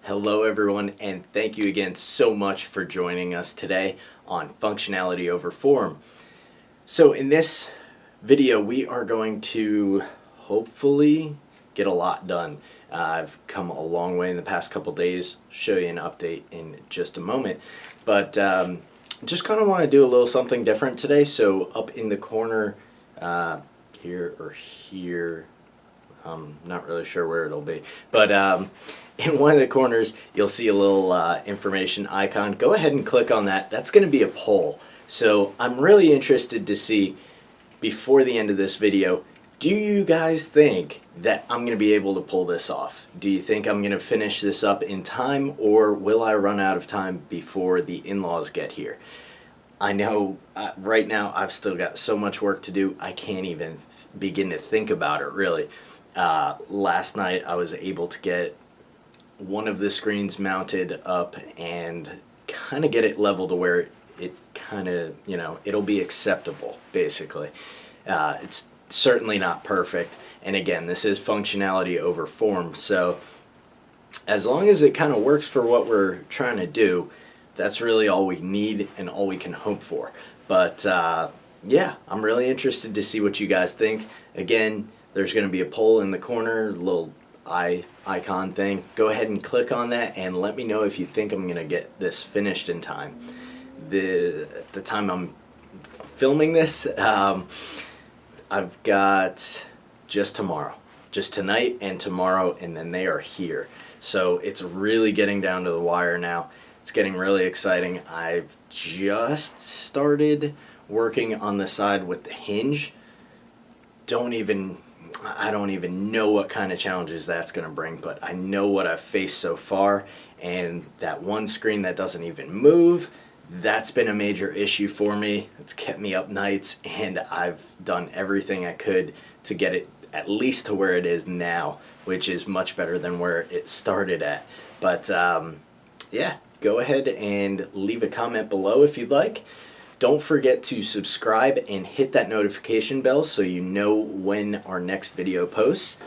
Hello everyone, and thank you again so much for joining us today on Functionality Over Form. So in this video we are going to hopefully get a lot done. I've come a long way in the past couple days, show you an update in just a moment, but just kind of want to do a little something different today. So up in the corner here or here, I'm not really sure where it'll be, but in one of the corners you'll see a little information icon. Go ahead and click on that. That's going to be a poll. So I'm really interested to see, before the end of this video, do you guys think that I'm going to be able to pull this off? Do you think I'm going to finish this up in time, or will I run out of time before the in-laws get here? I know right now I've still got so much work to do, I can't even begin to think about it really. Last night I was able to get one of the screens mounted up and kind of get it level to where it kind of, it'll be acceptable basically. It's certainly not perfect, and again, this is functionality over form, so as long as it kind of works for what we're trying to do, that's really all we need and all we can hope for. But yeah, I'm really interested to see what you guys think. Again, there's going to be a poll in the corner, little icon thing. Go ahead and click on that and let me know if you think I'm going to get this finished in time. At the time I'm filming this, I've got just tomorrow, just tonight and tomorrow, and then they are here. So it's really getting down to the wire now. It's getting really exciting. I've just started working on the side with the hinge. I don't even know what kind of challenges that's going to bring, but I know what I've faced so far, and that one screen that doesn't even move, that's been a major issue for me. It's kept me up nights, and I've done everything I could to get it at least to where it is now, which is much better than where it started at. But yeah, go ahead and leave a comment below if you'd like. Don't forget to subscribe and hit that notification bell so you know when our next video posts.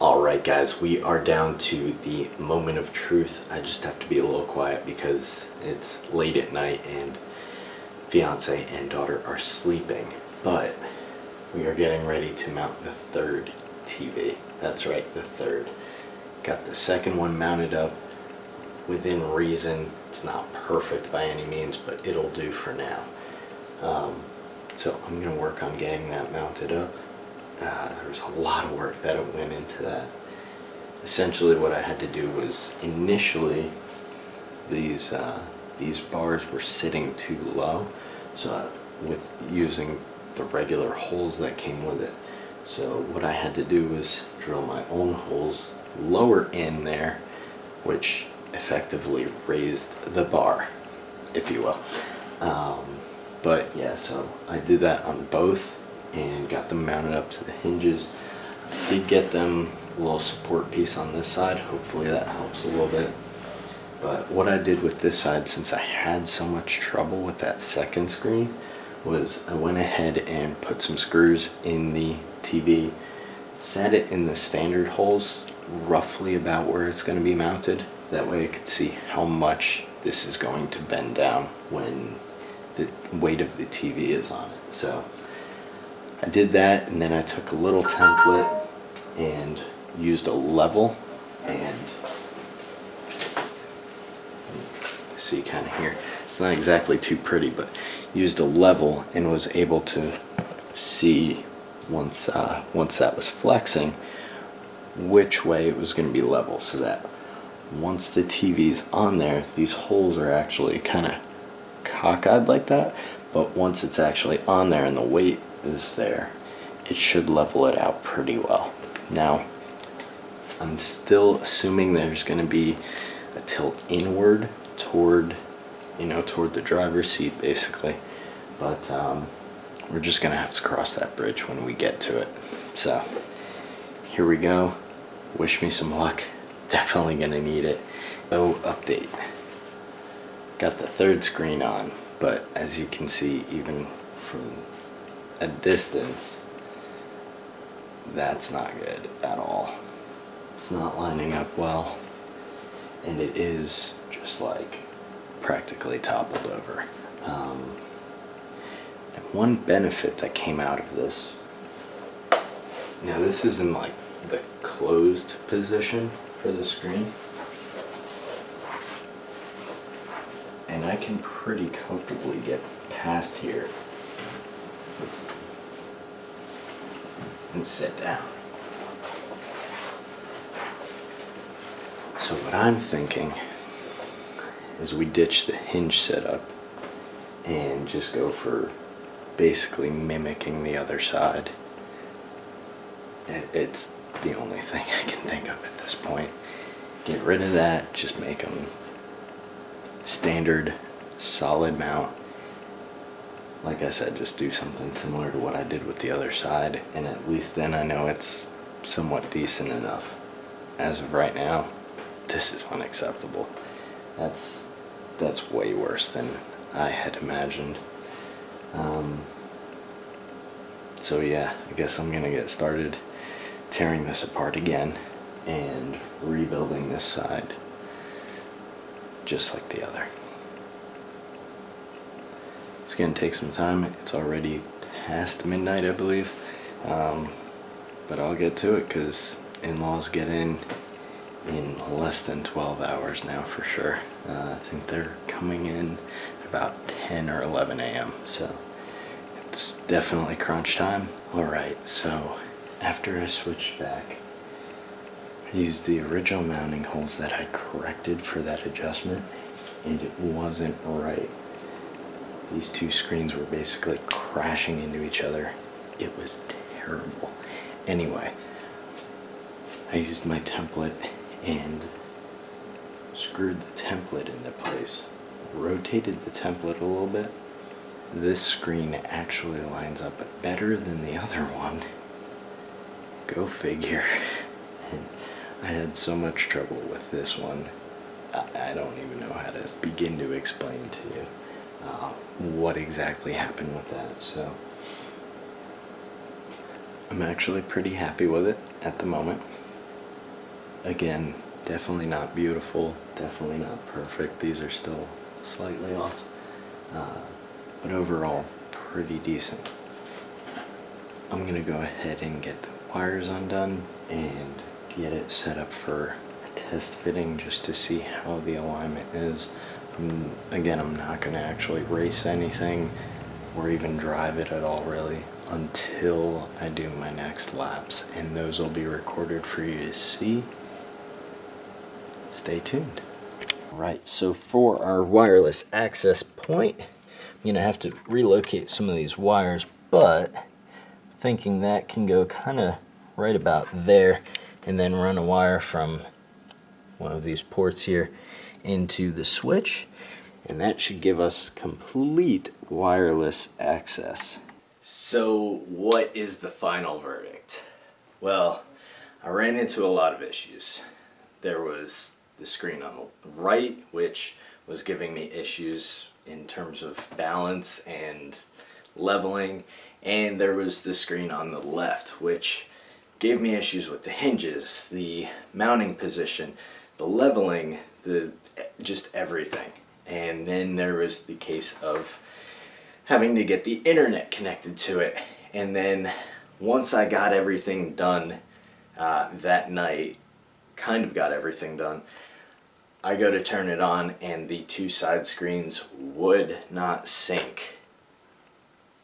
Alright guys, we are down to the moment of truth. I just have to be a little quiet because it's late at night and fiance and daughter are sleeping. But we are getting ready to mount the third TV. That's right, the third. Got the second one mounted up within reason. It's not perfect by any means, but it'll do for now. So I'm going to work on getting that mounted up. There's a lot of work that went into that. Essentially what I had to do was, initially these bars were sitting too low, so with using the regular holes that came with it. So what I had to do was drill my own holes lower in there, which effectively raised the bar, if you will. But yeah, so I did that on both and got them mounted up to the hinges. I did get them a little support piece on this side. Hopefully that helps a little bit. But what I did with this side, since I had so much trouble with that second screen, was I went ahead and put some screws in the TV, set it in the standard holes roughly about where it's going to be mounted. That way I could see how much this is going to bend down when the weight of the TV is on it. So I did that, and then I took a little template and used a level, and see kind of here, it's not exactly too pretty, but used a level and was able to see once that was flexing which way it was going to be level, so that once the TV's on there, these holes are actually kind of cockeyed like that, but once it's actually on there and the weight is there, it should level it out pretty well. Now I'm still assuming there's going to be a tilt inward toward the driver's seat basically, but we're just gonna have to cross that bridge when we get to it. So here we go. Wish me some luck. Definitely gonna need it. So update. Got the third screen on, but as you can see, even from a distance, that's not good at all. It's not lining up well. and it is just like practically toppled over. And one benefit that came out of this, now this is in like the closed position for the screen, and I can pretty comfortably get past here and sit down. So what I'm thinking is we ditch the hinge setup and just go for basically mimicking the other side. It's the only thing I can think of at this point. Get rid of that, just make them standard, solid mount. Like I said, just do something similar to what I did with the other side, and at least then I know it's somewhat decent enough. As of right now, this is unacceptable. That's way worse than I had imagined. So yeah, I guess I'm gonna get started tearing this apart again and rebuilding this side just like the other. It's gonna take some time. It's already past midnight, I believe, but I'll get to it because in-laws get in less than 12 hours now for sure. I think they're coming in about 10 or 11 a.m. so it's definitely crunch time. Alright, so after I switched back, I used the original mounting holes that I corrected for that adjustment, and it wasn't right. These two screens were basically crashing into each other. It was terrible. Anyway, I used my template and screwed the template into place, rotated the template a little bit. This screen actually lines up better than the other one. Go figure. And I had so much trouble with this one. I don't even know how to begin to explain to you what exactly happened with that. So I'm actually pretty happy with it at the moment. Again, definitely not beautiful, definitely not perfect. These are still slightly off, but overall pretty decent. I'm gonna go ahead and get the wires undone and get it set up for a test fitting just to see how the alignment is. Again, I'm not gonna actually race anything or even drive it at all really until I do my next laps, and those will be recorded for you to see. Stay tuned. Right, so for our wireless access point, I'm gonna have to relocate some of these wires, but thinking that can go kind of right about there and then run a wire from one of these ports here into the switch, and that should give us complete wireless access. So what is the final verdict? Well, I ran into a lot of issues. There was the screen on the right, which was giving me issues in terms of balance and leveling, and there was the screen on the left, which gave me issues with the hinges, the mounting position, the leveling, just everything. And then there was the case of having to get the internet connected to it. And then once I got everything done that night, kind of got everything done, I go to turn it on and the two side screens would not sync.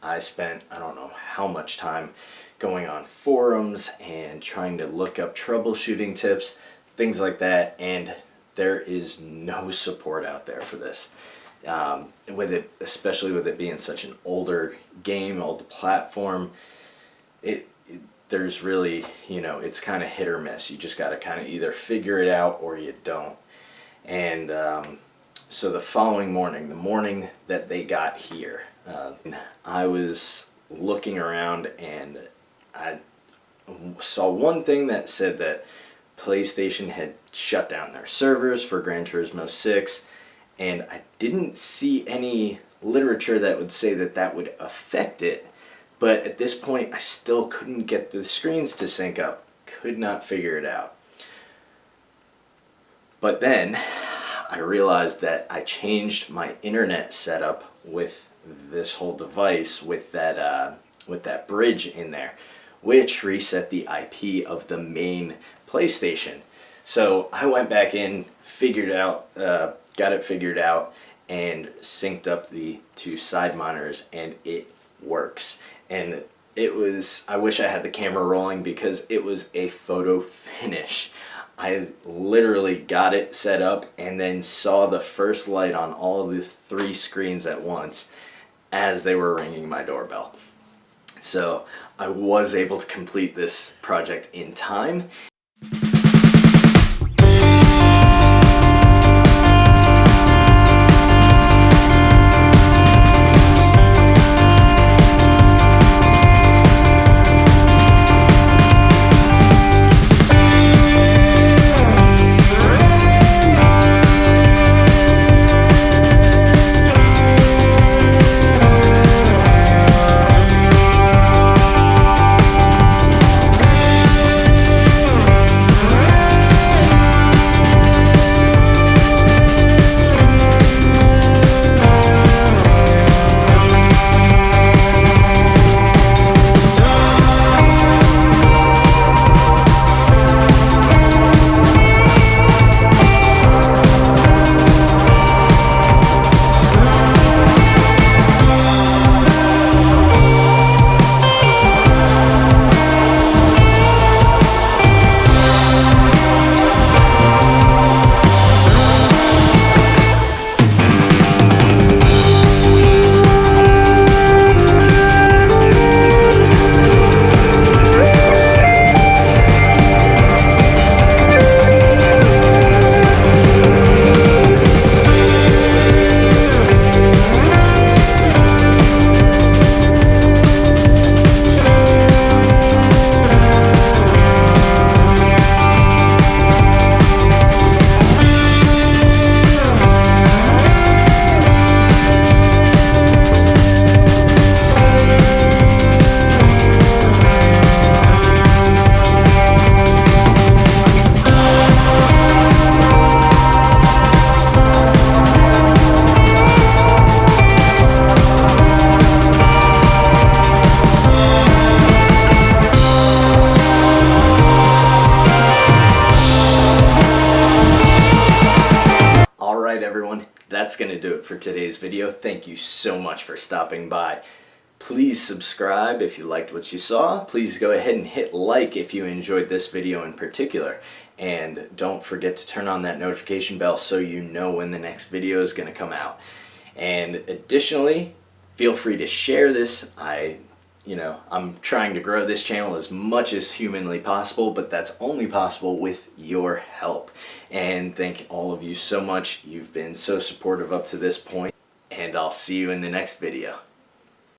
I spent, I don't know how much time going on forums and trying to look up troubleshooting tips, things like that, and there is no support out there for this. With it, especially with it being such an older game, old platform, there's really, it's kind of hit or miss. You just got to kind of either figure it out or you don't. And so the following morning, the morning that they got here, I was looking around and I saw one thing that said that PlayStation had shut down their servers for Gran Turismo 6, and I didn't see any literature that would say that that would affect it, but at this point I still couldn't get the screens to sync up, could not figure it out. But then I realized that I changed my internet setup with this whole device with that bridge in there, which reset the IP of the main PlayStation. So I went back in, got it figured out, and synced up the two side monitors, and it works. And I wish I had the camera rolling because it was a photo finish. I literally got it set up and then saw the first light on all of the three screens at once as they were ringing my doorbell. So I was able to complete this project in time. Alright everyone, that's going to do it for today's video. Thank you so much for stopping by. Please subscribe if you liked what you saw. Please go ahead and hit like if you enjoyed this video in particular. And don't forget to turn on that notification bell so you know when the next video is going to come out. And additionally, feel free to share this. I'm trying to grow this channel as much as humanly possible, but that's only possible with your help. And thank all of you so much. You've been so supportive up to this point, and I'll see you in the next video.